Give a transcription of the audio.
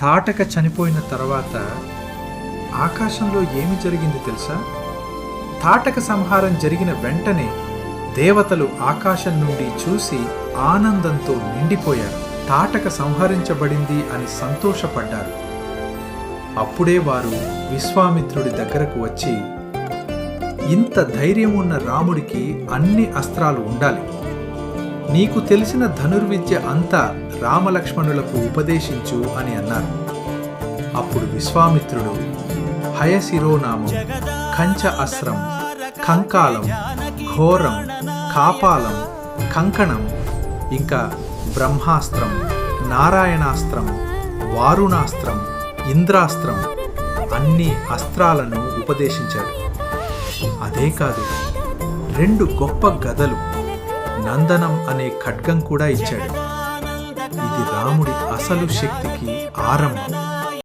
తాటక చనిపోయిన తర్వాత ఆకాశంలో ఏమి జరిగింది తెలుసా? తాటక సంహారం జరిగిన వెంటనే దేవతలు ఆకాశం నుండి చూసి ఆనందంతో నిండిపోయారు. తాటక సంహరించబడింది అని సంతోషపడ్డారు. అప్పుడే వారు విశ్వామిత్రుడి దగ్గరకు వచ్చి, ఇంత ధైర్యం ఉన్న రాముడికి అన్ని అస్త్రాలు ఉండాలి. నీకు తెలిసిన ధనుర్విద్య అంతా రామలక్ష్మణులకు ఉపదేశించు అని అన్నారు. అప్పుడు విశ్వామిత్రుడు హయశిరోనామం, కంచ అస్త్రం, కంకాలం, ఘోరం, కాపాలం, కంకణం, ఇంకా బ్రహ్మాస్త్రం, నారాయణాస్త్రం, వారుణాస్త్రం, ఇంద్రాస్త్రం అన్ని అస్త్రాలను ఉపదేశించాడు. అదే కాదు, 2 గొప్ప గదలు, నందనం అనే ఖడ్గం కూడా ఇచ్చాడు. ఇది రాముడి అసలు శక్తికి ఆరంభం.